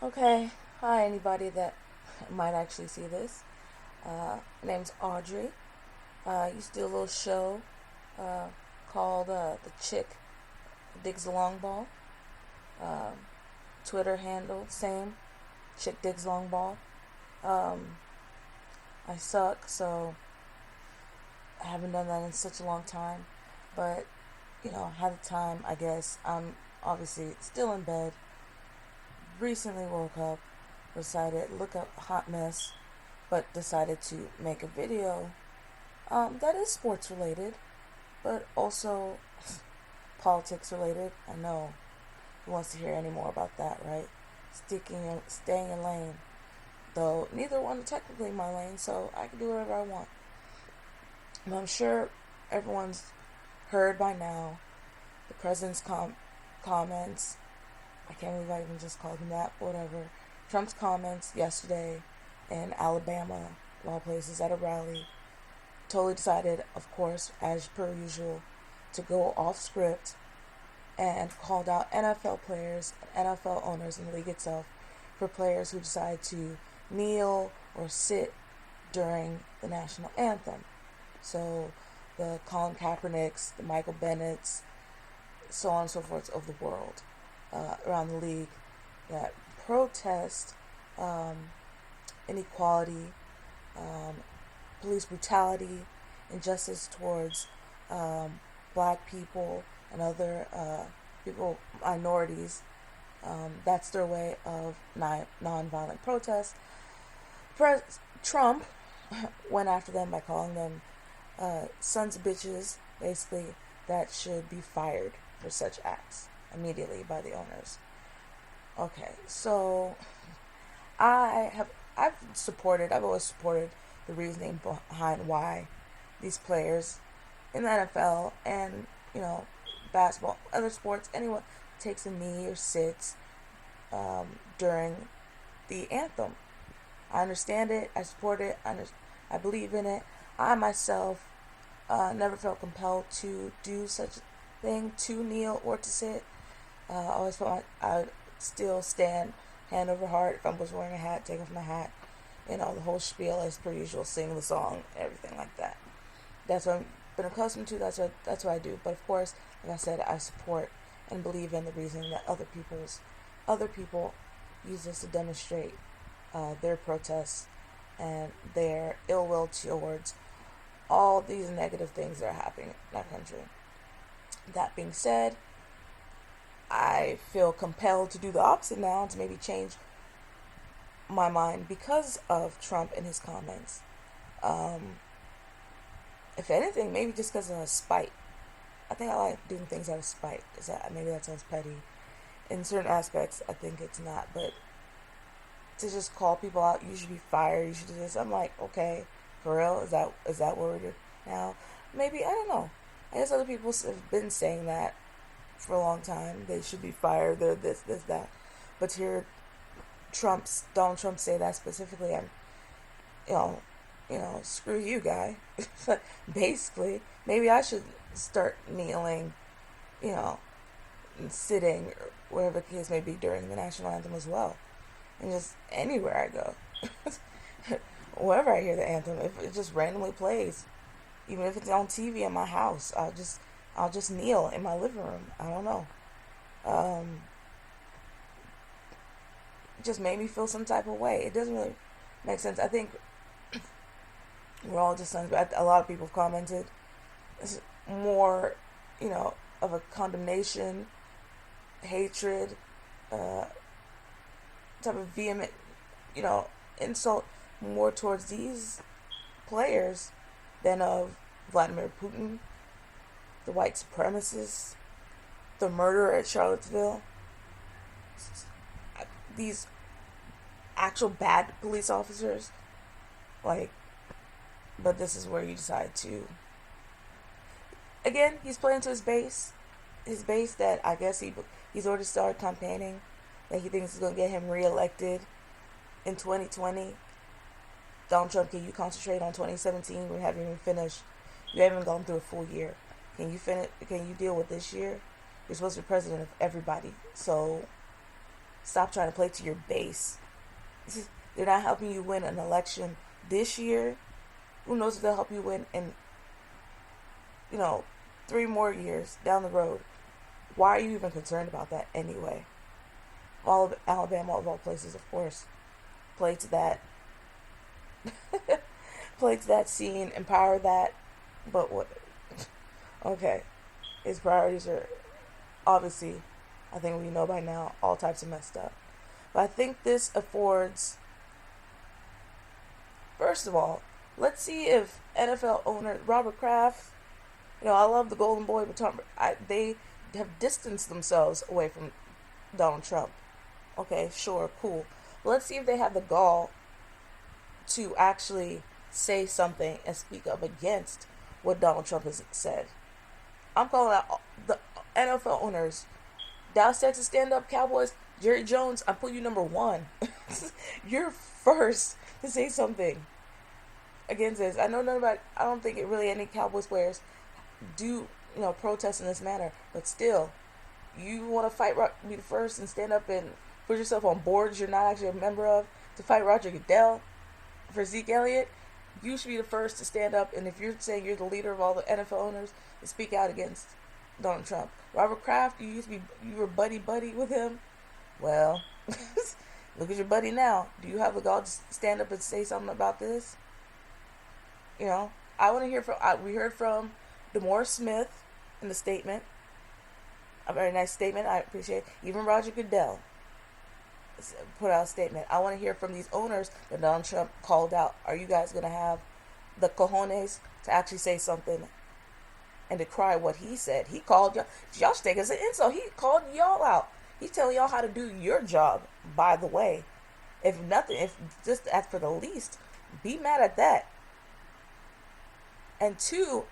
Okay, hi anybody that might actually see this. My name's Audrey. I used to do a little show uh, called The Chick Digs a Long Ball. Um, Twitter handle, same, Chick Digs Long Ball. Um, I suck, so I haven't done that in such a long time. But, had the time, I guess. I'm obviously still in bed. Recently woke up, decided to look up a hot mess, but decided to make a video that is sports related, but also politics related. I know who wants to hear any more about that, right? Staying in lane. Though neither one are technically my lane, so I can do whatever I want. And I'm sure everyone's heard by now the president's comments. I can't believe I even just called him that. Whatever. Trump's comments yesterday in Alabama, of all places, at a rally. Totally decided, of course, as per usual, to go off script and called out NFL players and NFL owners in the league itself for players who decide to kneel or sit during the national anthem. So the Colin Kaepernicks, the Michael Bennetts, so on and so forth of the world around the league that protest um, inequality, um, police brutality, injustice towards um, black people and other people, minorities. That's their way of non-violent protest. Trump went after them by calling them sons of bitches, basically, that should be fired for such acts immediately by the owners. Okay, so I've always supported the reasoning behind why these players in the NFL and, basketball, other sports, anyone takes a knee or sits during the anthem. I understand it. I support it. I believe in it. I myself never felt compelled to do such a thing, to kneel or to sit. I always felt like I would still stand hand over heart. If I was wearing a hat, take off my hat. The whole spiel as per usual, sing the song, everything like that. That's what I've been accustomed to. That's what I do. But of course, like I said, I support and believe in the reasoning that other people use this to demonstrate their protests and their ill will towards all these negative things that are happening in our country. That being said, I feel compelled to do the opposite now, to maybe change my mind because of Trump and his comments. Um, if anything, maybe just because of spite. I think I like doing things out of spite. Maybe that sounds petty. In certain aspects, I think it's not. But to just call people out, you should be fired, you should do this. I'm like, okay, for real? Is that what we're doing now? Maybe, I don't know. I guess other people have been saying that for a long time. They should be fired. They're this, that. But to hear Donald Trump say that specifically, I'm, you know, screw you, guy. Basically, maybe I should start kneeling, you know, and sitting, or whatever the case may be, during the national anthem as well, and just anywhere I go, wherever I hear the anthem, if it just randomly plays, even if it's on TV in my house, I'll just kneel in my living room. I don't know. Um, it just made me feel some type of way. It doesn't really make sense. I think we're all just sons, but a lot of people have commented. It's more, of a condemnation, hatred, uh, type of vehement, you know, insult more towards these players than of Vladimir Putin, the white supremacists, the murderer at Charlottesville, these actual bad police officers. Like, but this is where you decide to. Again, he's playing to his base that I guess he's already started campaigning that he thinks is going to get him reelected in 2020. Donald Trump, can you concentrate on 2017? We haven't even finished. You haven't gone through a full year. Can you finish? Can you deal with this year? You're supposed to be president of everybody. So Stop trying to play to your base. They're not helping you win an election this year. Who knows if they'll help you win in, you know, 3 more years down the road. Why are you even concerned about that anyway? All of Alabama, of all places, of course, play to that, play to that scene, empower that. But what? Okay, his priorities are obviously, I think we know by now, all types of messed up. But I think this affords, first of all, let's see if NFL owner Robert Kraft, I love the Golden Boy, but they have distanced themselves away from Donald Trump. Okay, sure, cool. But let's see if they have the gall to actually say something and speak up against what Donald Trump has said. I'm calling out the NFL owners. Dallas, Texas, stand up, Cowboys. Jerry Jones, I put you number one. You're first to say something against this. I don't think really any Cowboys players do, protest in this manner. But still, you want to be the first and stand up and put yourself on boards you're not actually a member of to fight Roger Goodell for Zeke Elliott. You should be the first to stand up, and if you're saying you're the leader of all the NFL owners, to speak out against Donald Trump. Robert Kraft, you were buddy with him. Well, look at your buddy now. Do you have the gall to stand up and say something about this? I want to hear from. We heard from DeMaurice Smith in the statement. A very nice statement. I appreciate it. Even Roger Goodell put out a statement. I want to hear from these owners that Donald Trump called out. Are you guys going to have the cojones to actually say something and decry what he said? He called y'all should take it as an insult. He called y'all out. He's telling y'all how to do your job, by the way. If just as for the least, be mad at that. And two,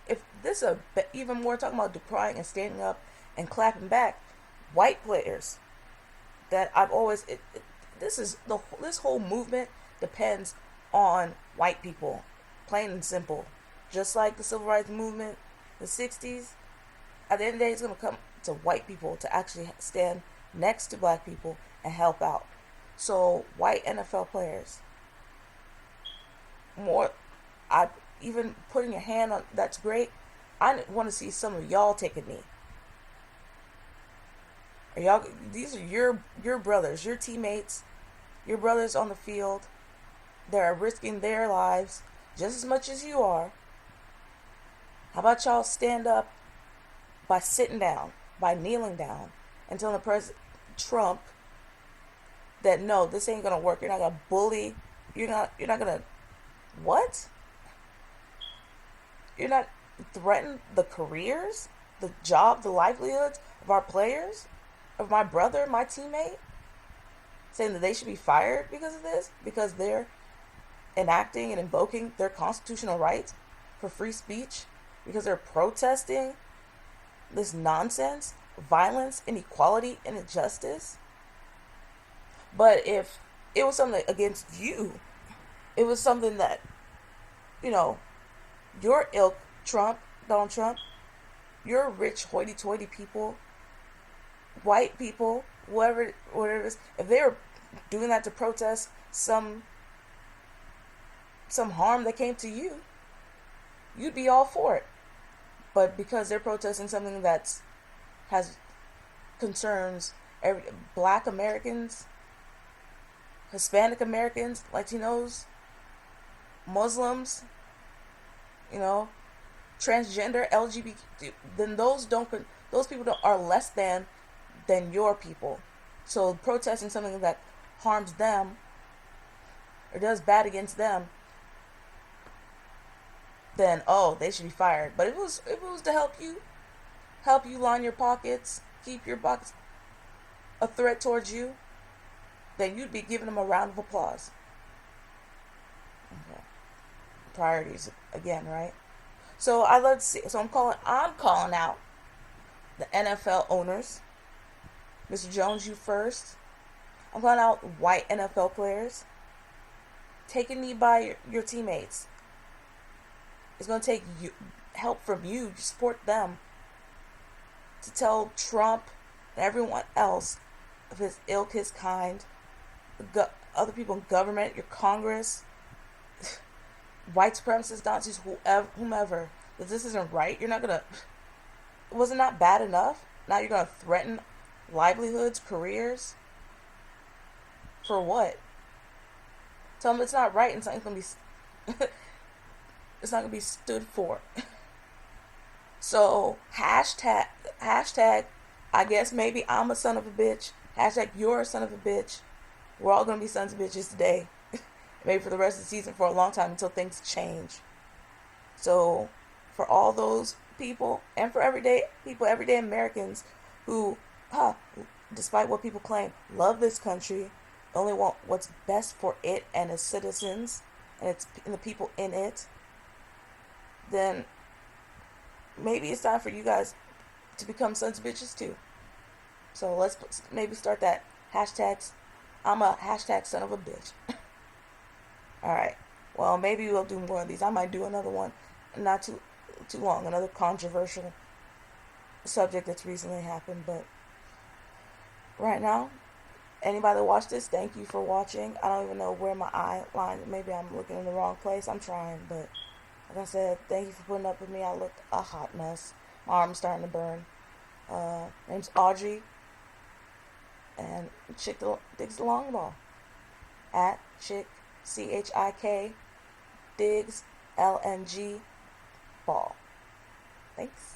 if this is even more talking about decrying and standing up and clapping back, white players that I've always this whole movement depends on white people, plain and simple. Just like the civil rights movement, the 60s, at the end of the day, it's going to come to white people to actually stand next to black people and help out. So white NFL players, even putting your hand on, that's great. I want to see some of y'all take a knee. These are your brothers, your teammates, your brothers on the field. They're risking their lives just as much as you are. How about y'all stand up by sitting down, by kneeling down, and telling the President Trump that no, this ain't gonna work. You're not gonna bully. You're not gonna what? You're not threaten the careers, the job, the livelihoods of our players, of my brother, my teammate, saying that they should be fired because of this, because they're enacting and invoking their constitutional rights for free speech, because they're protesting this nonsense, violence, inequality, and injustice. But if it was something against you, it was something that, your ilk, Donald Trump, your rich hoity-toity people, white people, whatever it is, if they were doing that to protest some harm that came to you, you'd be all for it. But because they're protesting something that concerns Black Americans, Hispanic Americans, Latinos, Muslims, transgender, LGBT, then those people are less than your people. So protesting something that harms them or does bad against them, then they should be fired. But if it was to help you line your pockets, keep your pockets a threat towards you, then you'd be giving them a round of applause. Okay. Priorities again, right? So I'm calling out the NFL owners. Mr. Jones, you first. I'm calling out white NFL players. Take a knee by your teammates. It's going to take help from you to support them, to tell Trump and everyone else of his ilk, his kind, other people in government, your Congress, white supremacists, Nazis, whomever, that this isn't right. You're not gonna. Was it not bad enough? Now you're gonna threaten livelihoods, careers, for what? Tell them it's not right and it's not gonna be. It's not gonna be stood for. So hashtag. I guess maybe I'm a son of a bitch. Hashtag you're a son of a bitch. We're all gonna be sons of bitches today. Maybe for the rest of the season, for a long time, until things change. So, for all those people, and for everyday people, everyday Americans who, despite what people claim, love this country, only want what's best for it and its citizens and the people in it, then maybe it's time for you guys to become sons of bitches too. So let's maybe start that hashtags. I'm a hashtag son of a bitch. All right. Well, maybe we'll do more of these. I might do another one, not too long. Another controversial subject that's recently happened. But right now, anybody that watched this, thank you for watching. I don't even know where my eye line. Maybe I'm looking in the wrong place. I'm trying, but like I said, thank you for putting up with me. I looked a hot mess. My arm's starting to burn. Name's Audrey, and Chick digs the long ball at Chick CHIK digs LNG ball. Thanks.